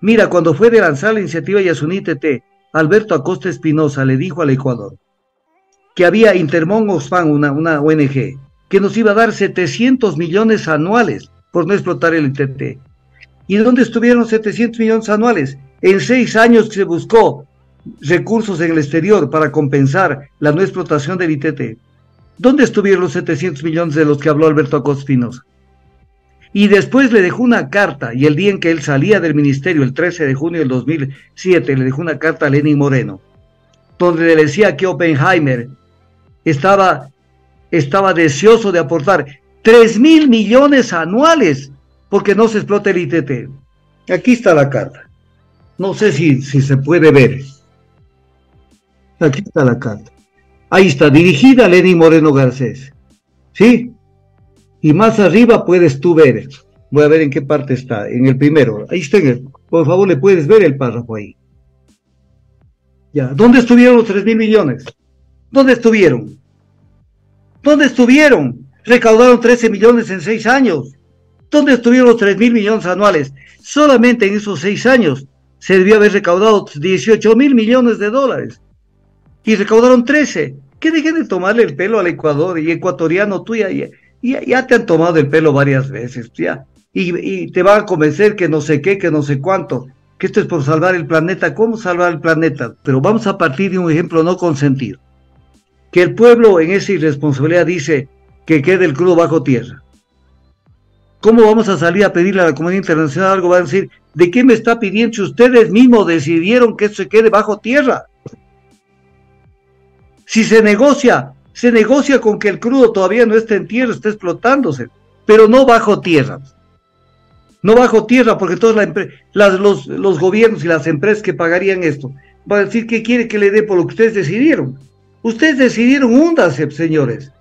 Mira, cuando fue de lanzar la iniciativa Yasuní TT, Alberto Acosta Espinosa le dijo al Ecuador que había Intermón Oxfam, una ONG, que nos iba a dar 700 millones anuales por no explotar el ITT. ¿Y dónde estuvieron 700 millones anuales? En 6 años se buscó recursos en el exterior para compensar la no explotación del ITT. ¿Dónde estuvieron los 700 millones de los que habló Alberto Acosta Espinosa? Y después le dejó una carta, y el día en que él salía del ministerio, el 13 de junio del 2007, le dejó una carta a Lenín Moreno, donde le decía que Oppenheimer estaba deseoso de aportar 3.000 millones anuales porque no se explota el ITT. Aquí está la carta. No sé si se puede ver. Aquí está la carta. Ahí está, dirigida a Lenín Moreno Garcés. ¿Sí? Y más arriba puedes tú ver. Voy a ver en qué parte está. En el primero. Ahí está. Por favor, le puedes ver el párrafo ahí. Ya. ¿Dónde estuvieron los 3.000 millones? ¿Dónde estuvieron? ¿Dónde estuvieron? Recaudaron 13 millones en 6 años. ¿Dónde estuvieron los 3.000 millones anuales? Solamente en esos 6 años se debió haber recaudado 18.000 millones de dólares. Y recaudaron 13. Que dejen de tomarle el pelo al Ecuador y ecuatoriano, tú ya te han tomado el pelo varias veces, ya. Y te van a convencer que no sé qué, que no sé cuánto, que esto es por salvar el planeta. ¿Cómo salvar el planeta? Pero vamos a partir de un ejemplo no consentido. Que el pueblo en esa irresponsabilidad dice que quede el crudo bajo tierra. ¿Cómo vamos a salir a pedirle a la comunidad internacional algo? Va a decir, ¿de qué me está pidiendo si ustedes mismos decidieron que esto se quede bajo tierra? Si se negocia con que el crudo todavía no está en tierra, está explotándose, pero no bajo tierra. No bajo tierra, porque todos los gobiernos y las empresas que pagarían esto van a decir que quiere que le dé por lo que ustedes decidieron. Ustedes decidieron húndase, señores.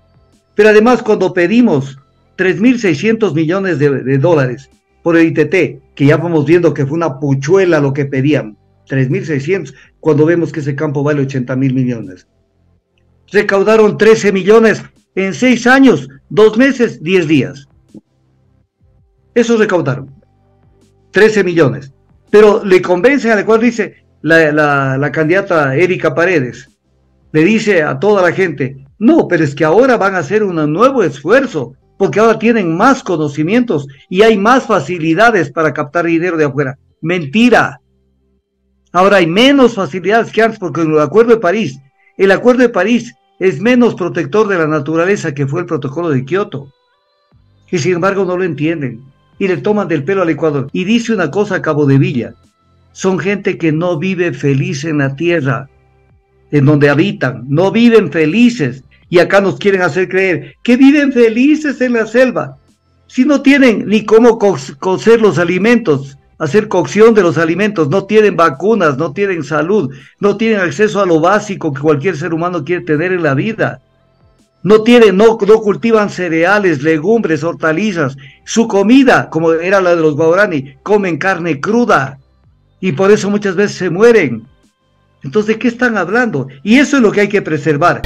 Pero además, cuando pedimos 3.600 millones de dólares por el ITT, que ya vamos viendo que fue una puchuela lo que pedían, 3.600, cuando vemos que ese campo vale 80.000 millones. Recaudaron 13 millones en 6 años, 2 meses, 10 días. Eso recaudaron. 13 millones. Pero le convencen al cual dice la candidata Erika Paredes. Le dice a toda la gente, no, pero es que ahora van a hacer un nuevo esfuerzo, porque ahora tienen más conocimientos y hay más facilidades para captar dinero de afuera. Mentira. Ahora hay menos facilidades que antes, porque el Acuerdo de París es menos protector de la naturaleza que fue el protocolo de Kioto. Y sin embargo no lo entienden. Y le toman del pelo al Ecuador. Y dice una cosa Cabo de Villa. Son gente que no vive feliz en la tierra en donde habitan. No viven felices. Y acá nos quieren hacer creer que viven felices en la selva. Si no tienen ni cómo cocer los alimentos, hacer cocción de los alimentos, no tienen vacunas, no tienen salud, no tienen acceso a lo básico que cualquier ser humano quiere tener en la vida. No cultivan cereales, legumbres, hortalizas. Su comida, como era la de los guaraní, comen carne cruda. Y por eso muchas veces se mueren. Entonces, ¿de qué están hablando? Y eso es lo que hay que preservar.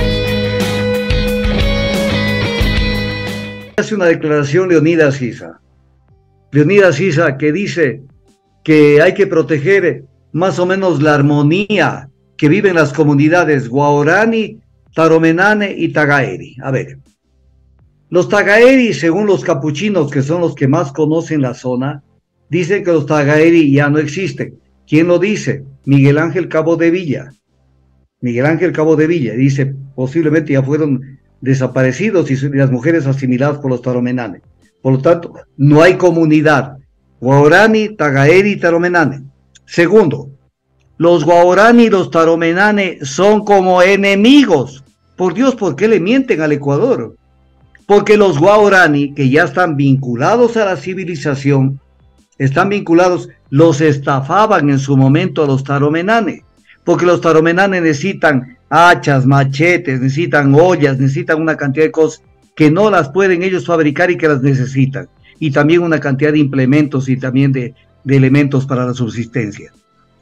Hace una declaración Leonidas Issa. Leonidas Issa que dice que hay que proteger más o menos la armonía que viven las comunidades Guaraní, Taromenane y Tagaeri. A ver, los Tagaeri, según los capuchinos, que son los que más conocen la zona, dicen que los Tagaeri ya no existen. ¿Quién lo dice? Miguel Ángel Cabo de Villa. Miguel Ángel Cabo de Villa dice, posiblemente ya fueron desaparecidos y las mujeres asimiladas por los Taromenane. Por lo tanto, no hay comunidad Guaraní, Tagaeri y Taromenane. Segundo, los Guaraní y los Taromenane son como enemigos. Por Dios, ¿por qué le mienten al Ecuador? Porque los Guaraní, que ya están vinculados a la civilización, los estafaban en su momento a los Taromenane. Porque los Taromenane necesitan hachas, machetes, necesitan ollas, necesitan una cantidad de cosas que no las pueden ellos fabricar y que las necesitan. Y también una cantidad de implementos y también de elementos para la subsistencia.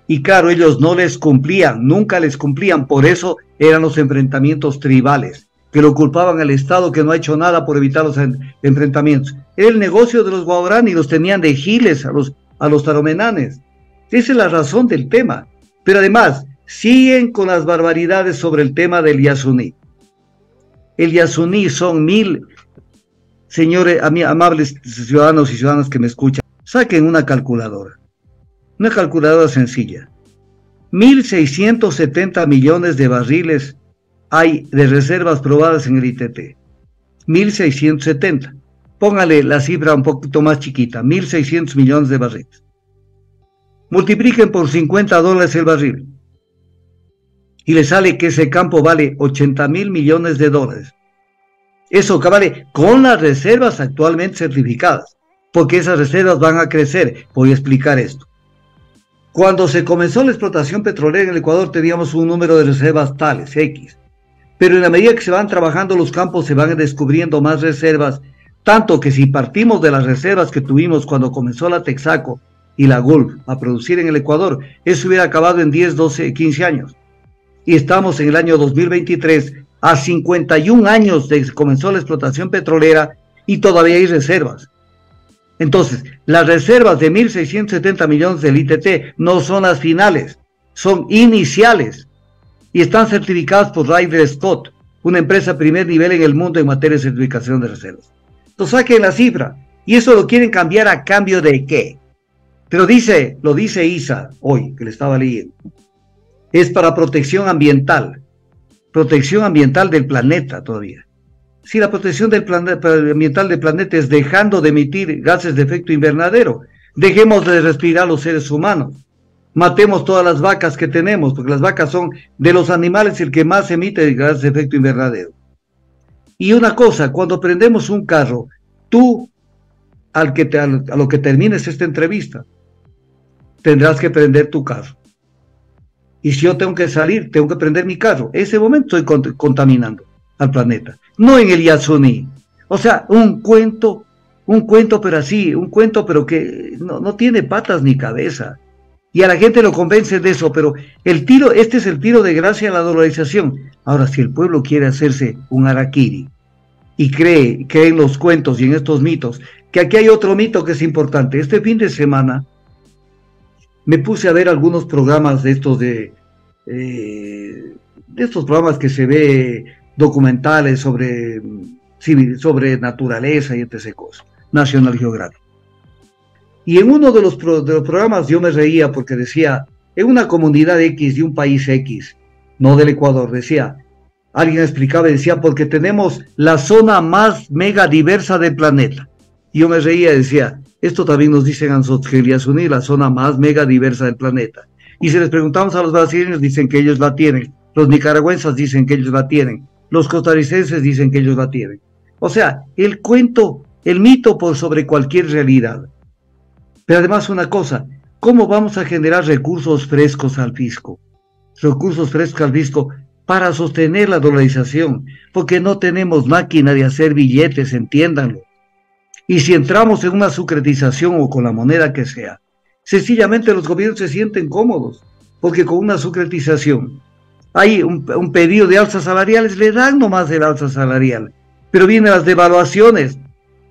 Y claro, ellos no les cumplían, nunca les cumplían, por eso eran los enfrentamientos tribales, que lo culpaban al Estado que no ha hecho nada por evitar los enfrentamientos. Era el negocio de los Guaraní, los tenían de giles a los taromenanes. Esa es la razón del tema. Pero además, siguen con las barbaridades sobre el tema del Yasuní. El Yasuní son 1000, señores, amables ciudadanos y ciudadanas que me escuchan, saquen una calculadora sencilla. 1.670 millones de barriles hay de reservas probadas en el ITT. 1.670. Póngale la cifra un poquito más chiquita, 1.600 millones de barriles. Multipliquen por $50 el barril. Y le sale que ese campo vale 80.000 millones de dólares. Eso que vale con las reservas actualmente certificadas, porque esas reservas van a crecer. Voy a explicar esto. Cuando se comenzó la explotación petrolera en el Ecuador teníamos un número de reservas tales, X. Pero en la medida que se van trabajando los campos se van descubriendo más reservas, tanto que si partimos de las reservas que tuvimos cuando comenzó la Texaco y la Gulf a producir en el Ecuador, eso hubiera acabado en 10, 12, 15 años. Y estamos en el año 2023, a 51 años de que comenzó la explotación petrolera y todavía hay reservas. Entonces, las reservas de 1.670 millones del ITT no son las finales, son iniciales y están certificadas por Ryder Scott, una empresa primer nivel en el mundo en materia de certificación de reservas. Entonces saquen la cifra y eso lo quieren cambiar a cambio de ¿qué? Pero lo dice ISA hoy, que le estaba leyendo, es para protección ambiental del planeta todavía. Si la protección ambiental del planeta es dejando de emitir gases de efecto invernadero, dejemos de respirar los seres humanos, matemos todas las vacas que tenemos, porque las vacas son de los animales el que más emite gases de efecto invernadero. Y una cosa, cuando prendemos un carro, tú, a lo que termines esta entrevista, tendrás que prender tu carro. Y si yo tengo que salir, tengo que prender mi carro. En ese momento estoy contaminando al planeta. No en el Yasuní. O sea, un cuento pero que no tiene patas ni cabeza. Y a la gente lo convence de eso, pero este es el tiro de gracia a la dolarización. Ahora, si el pueblo quiere hacerse un harakiri y cree en los cuentos y en estos mitos, que aquí hay otro mito que es importante. Este fin de semana me puse a ver algunos programas de estos programas que se ve documentales sobre naturaleza y etc. cosas, National Geographic. Y en uno de los programas yo me reía porque decía, en una comunidad X de un país X, no del Ecuador, alguien explicaba y decía, porque tenemos la zona más mega diversa del planeta. Y yo me reía y decía, esto también nos dicen a nosotros, que el Yasuní es la zona más mega diversa del planeta. Y si les preguntamos a los brasileños, dicen que ellos la tienen. Los nicaragüenses dicen que ellos la tienen. Los costarricenses dicen que ellos la tienen. O sea, el mito por sobre cualquier realidad. Pero además una cosa, ¿cómo vamos a generar recursos frescos al fisco? Recursos frescos al fisco para sostener la dolarización, porque no tenemos máquina de hacer billetes, entiéndanlo. Y si entramos en una sucretización o con la moneda que sea, sencillamente los gobiernos se sienten cómodos, porque con una sucretización hay un pedido de alzas salariales, le dan nomás el alza salarial, pero vienen las devaluaciones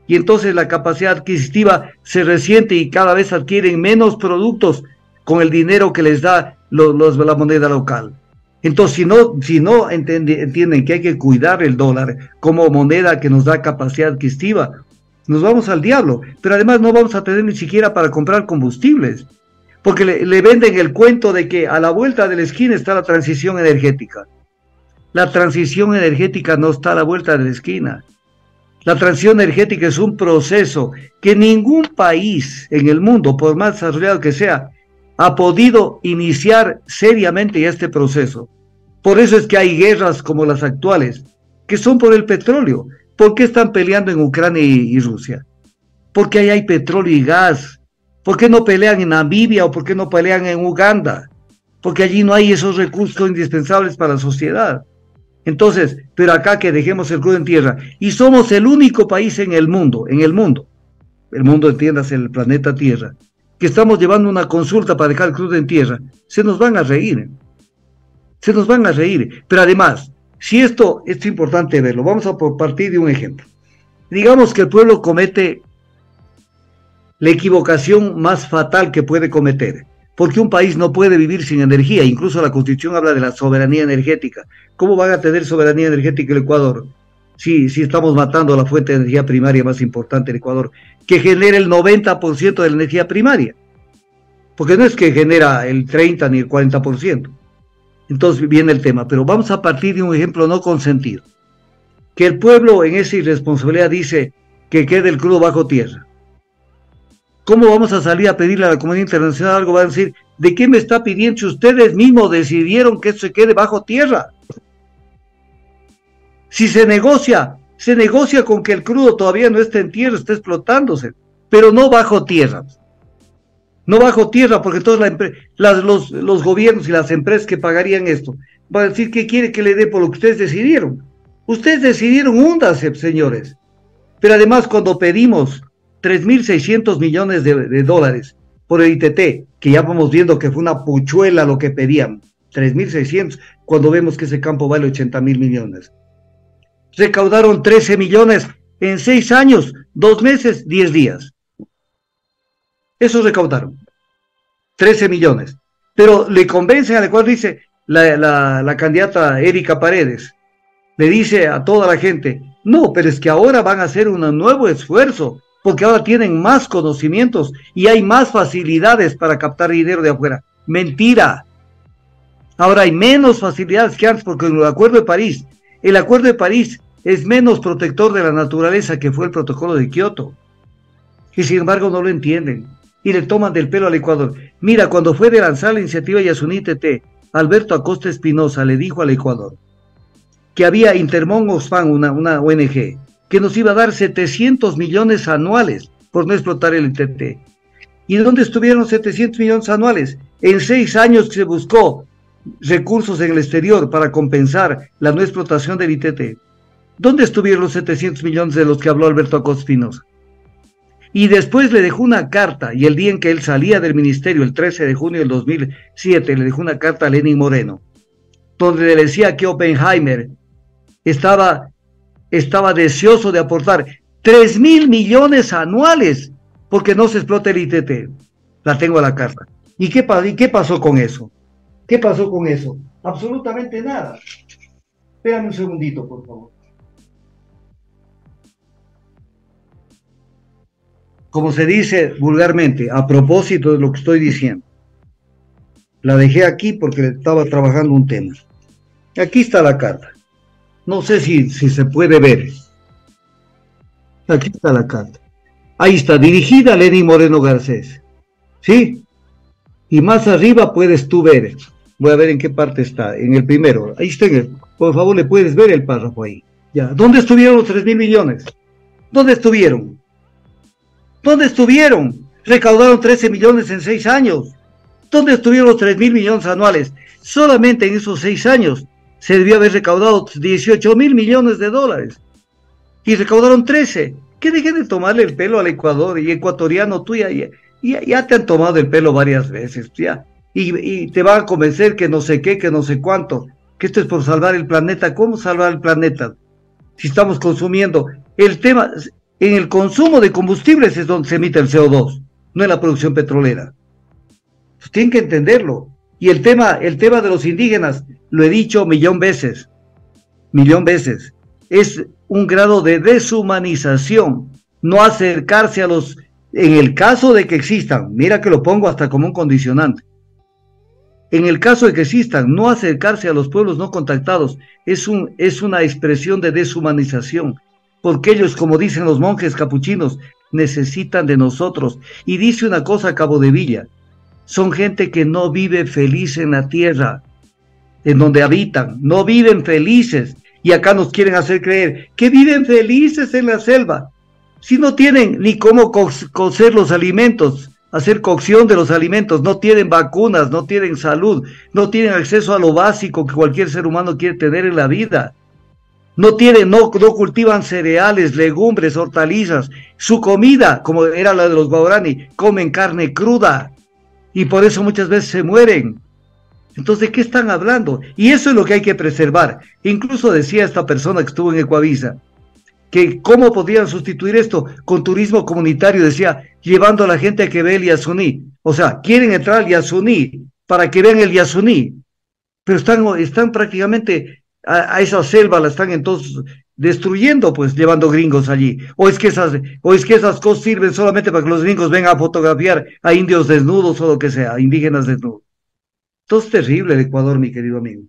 y entonces la capacidad adquisitiva se resiente y cada vez adquieren menos productos con el dinero que les da la moneda local. Entonces, si no entienden que hay que cuidar el dólar como moneda que nos da capacidad adquisitiva, nos vamos al diablo, pero además no vamos a tener ni siquiera para comprar combustibles, porque le venden el cuento de que a la vuelta de la esquina está la transición energética. La transición energética no está a la vuelta de la esquina. La transición energética es un proceso que ningún país en el mundo, por más desarrollado que sea, ha podido iniciar seriamente este proceso. Por eso es que hay guerras como las actuales, que son por el petróleo. ¿Por qué están peleando en Ucrania y Rusia? Porque ahí hay petróleo y gas. ¿Por qué no pelean en Namibia o por qué no pelean en Uganda? Porque allí no hay esos recursos indispensables para la sociedad. Entonces, pero acá que dejemos el crudo en tierra, y somos el único país en el mundo, entiéndase, el planeta Tierra, que estamos llevando una consulta para dejar el crudo en tierra, se nos van a reír. Pero además, si esto es importante verlo, vamos a partir de un ejemplo. Digamos que el pueblo comete la equivocación más fatal que puede cometer, porque un país no puede vivir sin energía. Incluso la Constitución habla de la soberanía energética. ¿Cómo van a tener soberanía energética el Ecuador? Si estamos matando la fuente de energía primaria más importante del Ecuador, que genera el 90% de la energía primaria, porque no es que genera el 30 ni el 40%. Entonces viene el tema, pero vamos a partir de un ejemplo no consentido, que el pueblo en esa irresponsabilidad dice que quede el crudo bajo tierra. ¿Cómo vamos a salir a pedirle a la comunidad internacional algo? Va a decir, ¿de qué me está pidiendo si ustedes mismos decidieron que eso se quede bajo tierra? Si se negocia con que el crudo todavía no está en tierra, está explotándose, pero no bajo tierra. No bajo tierra, porque todos los gobiernos y las empresas que pagarían esto van a decir que quiere que le dé por lo que ustedes decidieron. Ustedes decidieron húndase, señores. Pero además, cuando pedimos 3.600 millones de dólares por el ITT, que ya vamos viendo que fue una puchuela lo que pedían, 3.600, cuando vemos que ese campo vale 80.000 millones. Recaudaron 13 millones en 6 años, 2 meses, 10 días. Eso recaudaron, 13 millones. Pero le convencen al cual dice la candidata Erika Paredes, le dice a toda la gente, no, pero es que ahora van a hacer un nuevo esfuerzo, porque ahora tienen más conocimientos y hay más facilidades para captar dinero de afuera. Mentira. Ahora hay menos facilidades que antes, porque el Acuerdo de París es menos protector de la naturaleza que fue el protocolo de Kioto. Y sin embargo no lo entienden y le toman del pelo al Ecuador. Mira, cuando fue de lanzar la iniciativa Yasuní TT, Alberto Acosta Espinosa le dijo al Ecuador que había Intermón Oxfam, una ONG, que nos iba a dar 700 millones anuales por no explotar el ITT. ¿Y dónde estuvieron 700 millones anuales? En 6 años que se buscó recursos en el exterior para compensar la no explotación del ITT. ¿Dónde estuvieron los 700 millones de los que habló Alberto Acosta Espinosa? Y después le dejó una carta, y el día en que él salía del ministerio, el 13 de junio del 2007, le dejó una carta a Lenín Moreno, donde le decía que Oppenheimer estaba deseoso de aportar 3.000 millones anuales porque no se explota el ITT. La tengo a la carta. ¿Y qué pasó con eso? ¿Qué pasó con eso? Absolutamente nada. Espérame un segundito, por favor. Como se dice vulgarmente, a propósito de lo que estoy diciendo, la dejé aquí porque estaba trabajando un tema. Aquí está la carta. No sé si se puede ver. Aquí está la carta. Ahí está, dirigida a Lenín Moreno Garcés. ¿Sí? Y más arriba puedes tú ver. Voy a ver en qué parte está. En el primero. Ahí está. Por favor, le puedes ver el párrafo ahí. Ya. ¿Dónde estuvieron los 3.000 millones? ¿Dónde estuvieron? ¿Dónde estuvieron? Recaudaron 13 millones en 6 años. ¿Dónde estuvieron los 3.000 millones anuales? Solamente en esos 6 años se debió haber recaudado 18.000 millones de dólares. Y recaudaron 13. Que dejen de tomarle el pelo al Ecuador y ecuatoriano, tú ya te han tomado el pelo varias veces, ya. Y te van a convencer que no sé qué, que no sé cuánto, que esto es por salvar el planeta. ¿Cómo salvar el planeta? Si estamos consumiendo. El tema, en el consumo de combustibles es donde se emite el CO2, no en la producción petrolera. Pues tienen que entenderlo. Y el tema de los indígenas, lo he dicho millón veces, es un grado de deshumanización, no acercarse a los, en el caso de que existan, mira que lo pongo hasta como un condicionante, en el caso de que existan, no acercarse a los pueblos no contactados, es una expresión de deshumanización, porque ellos, como dicen los monjes capuchinos, necesitan de nosotros. Y dice una cosa Cabo de Villa, son gente que no vive feliz en la tierra, en donde habitan, no viven felices, y acá nos quieren hacer creer que viven felices en la selva, si no tienen ni cómo cocer los alimentos, hacer cocción de los alimentos, no tienen vacunas, no tienen salud, no tienen acceso a lo básico que cualquier ser humano quiere tener en la vida, no cultivan cereales, legumbres, hortalizas, su comida, como era la de los guaraní, comen carne cruda, y por eso muchas veces se mueren. Entonces, ¿de qué están hablando? Y eso es lo que hay que preservar. Incluso decía esta persona que estuvo en Ecuavisa, que cómo podían sustituir esto con turismo comunitario, decía, llevando a la gente a que vea el Yasuní. O sea, quieren entrar al Yasuní para que vean el Yasuní, pero están prácticamente a esa selva, la están entonces destruyendo, pues llevando gringos allí. O es que esas cosas sirven solamente para que los gringos vengan a fotografiar a indios desnudos o lo que sea, indígenas desnudos. Entonces, terrible el Ecuador, mi querido amigo.